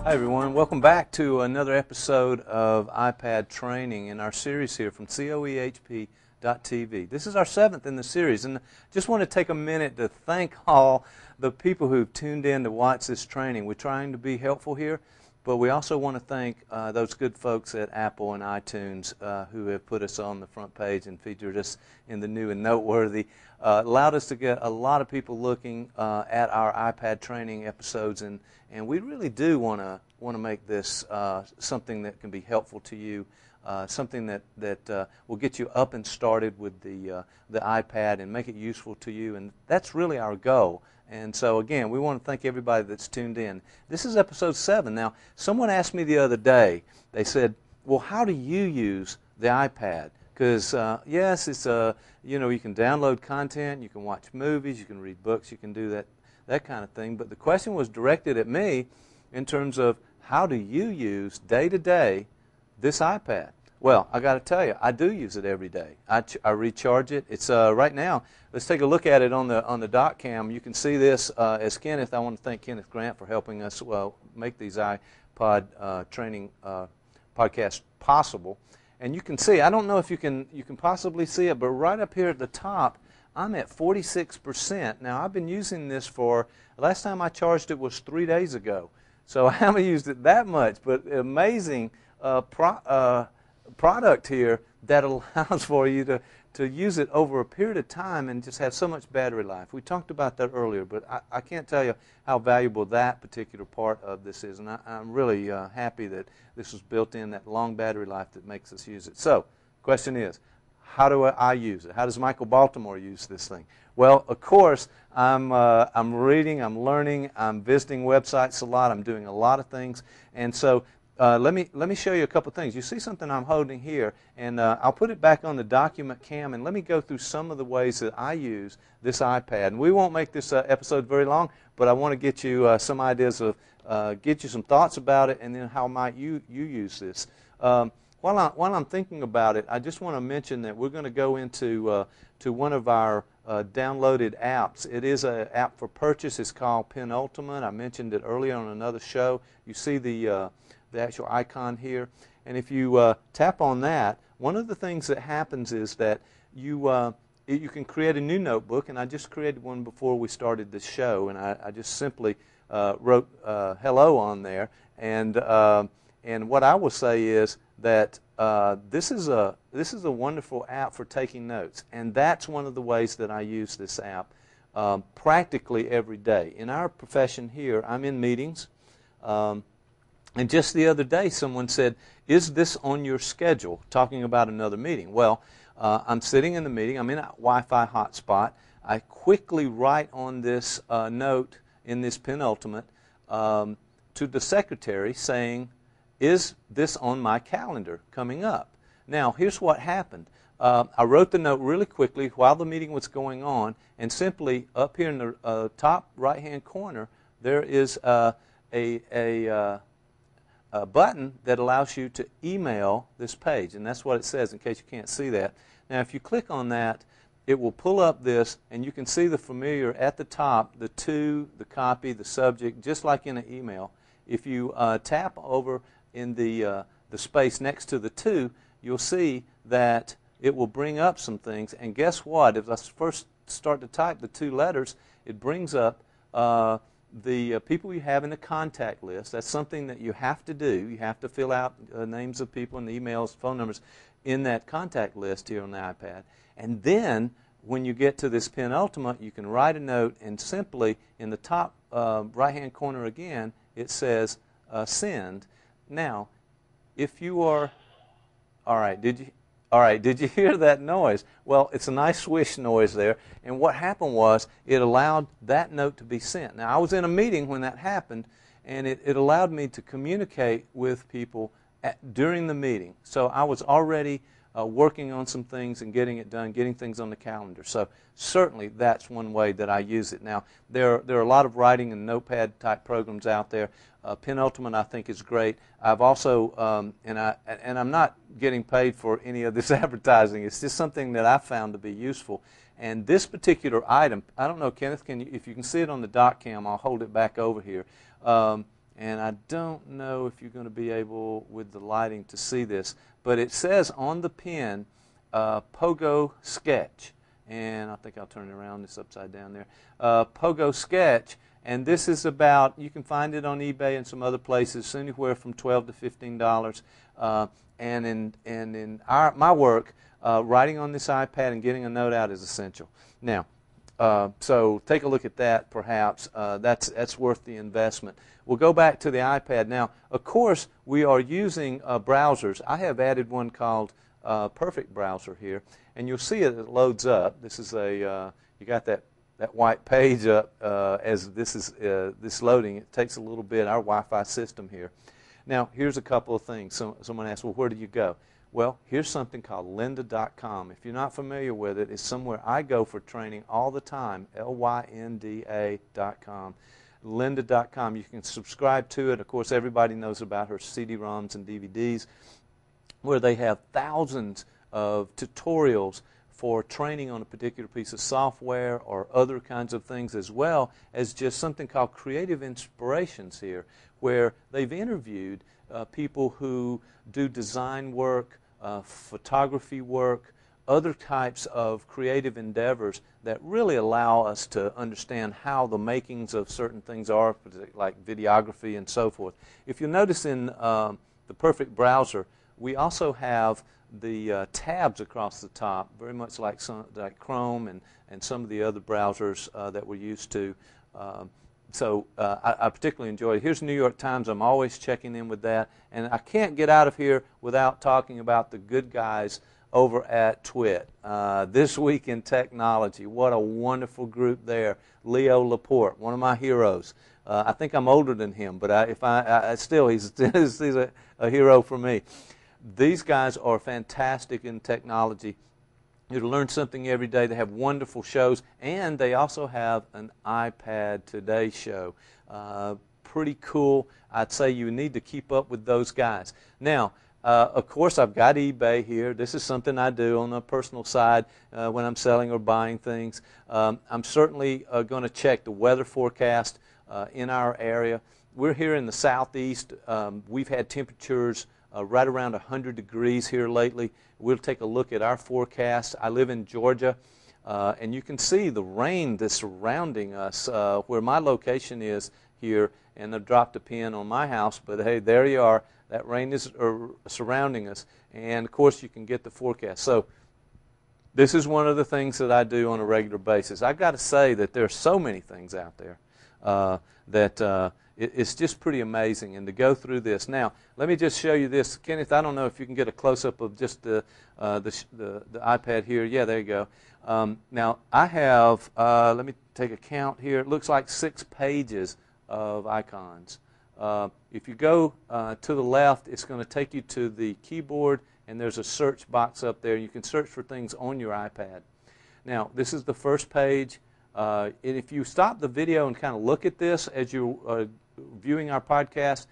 Hi everyone, welcome back to another episode of iPad training in our series here from coehp.tv. This is our 7th in the series, and just want to take a minute to thank all the people who've tuned in to watch this training. We're trying to be helpful here, but we also want to thank those good folks at Apple and iTunes who have put us on the front page and featured us in the new and noteworthy. Allowed us to get a lot of people looking at our iPad training episodes, and we really do want to make this something that can be helpful to you, something that will get you up and started with the iPad and make it useful to you, and that's really our goal. And so again, we want to thank everybody that's tuned in. This is episode 7. Now, someone asked me the other day, they said, well, how do you use the iPad? Because yes, it's you can download content, you can watch movies, you can read books, you can do that kind of thing. But the question was directed at me in terms of how do you use day to day this iPad? Well, I got to tell you, I do use it every day. I recharge it. It's right now. Let's take a look at it on the dot cam. You can see this as Kenneth. I want to thank Kenneth Grant for helping us make these iPod training podcasts possible. And you can see, I don't know if you can possibly see it, but right up here at the top, I'm at 46%. Now, I've been using this last time I charged it was 3 days ago. So I haven't used it that much, but amazing product here that allows for you to use it over a period of time and just have so much battery life. We talked about that earlier, but I can't tell you how valuable that particular part of this is, and I'm really happy that this was built in, that long battery life that makes us use it. So, question is, how do I use it? How does Michael Baltimore use this thing? Well, of course, I'm reading, I'm learning, I'm visiting websites a lot, I'm doing a lot of things, and so let me show you a couple things. You see something I'm holding here, and I'll put it back on the document cam, and let me go through some of the ways that I use this iPad. And we won't make this episode very long, but I want to get you some ideas of, get you some thoughts about it, and then how might you use this. While I'm thinking about it, I just want to mention that we're going to go into to one of our downloaded apps. It is an app for purchase. It's called Penultimate. I mentioned it earlier on another show. You see the actual icon here, and if you tap on that, one of the things that happens is that you can create a new notebook, and I just created one before we started the show, and I just simply wrote hello on there, and what I will say is that this is a wonderful app for taking notes, and that's one of the ways that I use this app practically every day. In our profession here, I'm in meetings, and just the other day someone said, is this on your schedule, talking about another meeting? Well, I'm sitting in the meeting, I'm in a Wi-Fi hotspot, I quickly write on this note in this Penultimate to the secretary saying, is this on my calendar coming up? Now, here's what happened. I wrote the note really quickly while the meeting was going on, and simply up here in the top right-hand corner, there is a button that allows you to email this page, and that's what it says in case you can't see that. Now, if you click on that, it will pull up this, and you can see the familiar at the top, the to, the copy, the subject, just like in an email. If you tap over in the space next to the to, you'll see that it will bring up some things. And guess what? If I first start to type the 2 letters, it brings up the people you have in the contact list. That's something that you have to do. You have to fill out names of people and the emails, phone numbers in that contact list here on the iPad. And then when you get to this Penultimate, you can write a note, and simply in the top right-hand corner again, it says send. Now, if you are, all right, did you hear that noise? Well, it's a nice swish noise there, and what happened was it allowed that note to be sent. Now, I was in a meeting when that happened, and it allowed me to communicate with people during the meeting. So I was already working on some things and getting it done, getting things on the calendar. So certainly that's one way that I use it. Now, there are a lot of writing and notepad type programs out there. Penultimate, I think, is great. I've also, and I'm not getting paid for any of this advertising. It's just something that I found to be useful. And this particular item, I don't know, Kenneth, if you can see it on the dot cam, I'll hold it back over here. And I don't know if you're going to be able, with the lighting, to see this, but it says on the pen, Pogo Sketch. And I think I'll turn it around, it's upside down there. Pogo Sketch, and this is about, you can find it on eBay and some other places, anywhere from $12 to $15. And in my work, writing on this iPad and getting a note out is essential. Now, so take a look at that, perhaps. That's worth the investment. We'll go back to the iPad now. Of course, we are using browsers. I have added one called Perfect Browser here, and you'll see it loads up. This is a you got that white page up as this is this loading. It takes a little bit. Our Wi-Fi system here. Now, here's a couple of things. Someone asked, well, where do you go? Well, here's something called lynda.com. If you're not familiar with it, it's somewhere I go for training all the time, lynda.com. lynda.com. You can subscribe to it. Of course, everybody knows about her CD-ROMs and DVDs, where they have thousands of tutorials for training on a particular piece of software or other kinds of things, as well as just something called Creative Inspirations here, where they've interviewed people who do design work, photography work, other types of creative endeavors that really allow us to understand how the makings of certain things are, like videography and so forth. If you notice in the Perfect Browser, we also have the tabs across the top, very much like Chrome and some of the other browsers that we're used to. So I particularly enjoy it. Here's New York Times. I'm always checking in with that. And I can't get out of here without talking about the good guys over at TWiT. This Week in Technology. What a wonderful group there. Leo Laporte, one of my heroes. I think I'm older than him, but still, he's a hero for me. These guys are fantastic in technology. You learn something every day. They have wonderful shows, and they also have an iPad Today show. Pretty cool. I'd say you need to keep up with those guys. Now, of course, I've got eBay here. This is something I do on the personal side when I'm selling or buying things. I'm certainly going to check the weather forecast in our area. We're here in the southeast. We've had temperatures right around 100 degrees here lately. We'll take a look at our forecast. I live in Georgia, and you can see the rain that's surrounding us where my location is here, and I've dropped a pin on my house, but hey, there you are. That rain is surrounding us, and of course you can get the forecast. So this is one of the things that I do on a regular basis. I've got to say that there are so many things out there that it's just pretty amazing. And to go through this. Now, let me just show you this. Kenneth, I don't know if you can get a close-up of just the iPad here. Yeah, there you go. Now, I have, let me take a count here. It looks like 6 pages of icons. If you go to the left, it's going to take you to the keyboard, and there's a search box up there. You can search for things on your iPad. Now, this is the first page. And if you stop the video and kind of look at this as you're viewing our podcast,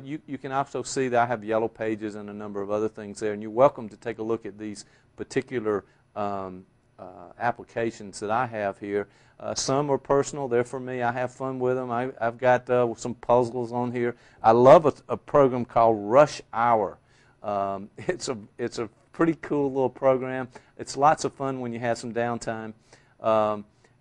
you can also see that I have yellow pages and a number of other things there. And you're welcome to take a look at these particular applications that I have here. Some are personal. They're for me. I have fun with them. I've got some puzzles on here. I love a program called Rush Hour. It's a pretty cool little program. It's lots of fun when you have some downtime.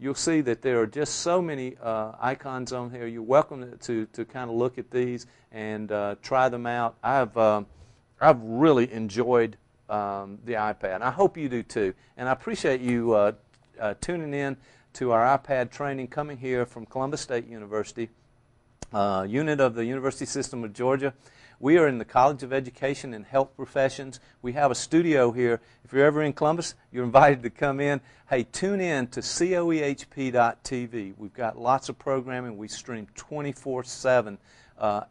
You'll see that there are just so many icons on here. You're welcome to kind of look at these and try them out. I've really enjoyed the iPad. I hope you do too. And I appreciate you tuning in to our iPad training coming here from Columbus State University, unit of the University System of Georgia. We are in the College of Education and Health Professions. We have a studio here. If you're ever in Columbus, you're invited to come in. Hey, tune in to coehp.tv. We've got lots of programming. We stream 24/7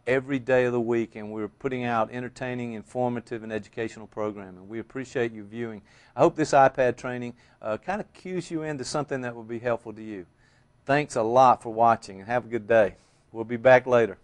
every day of the week, and we're putting out entertaining, informative, and educational programming. We appreciate you viewing. I hope this iPad training kind of cues you into something that will be helpful to you. Thanks a lot for watching, and have a good day. We'll be back later.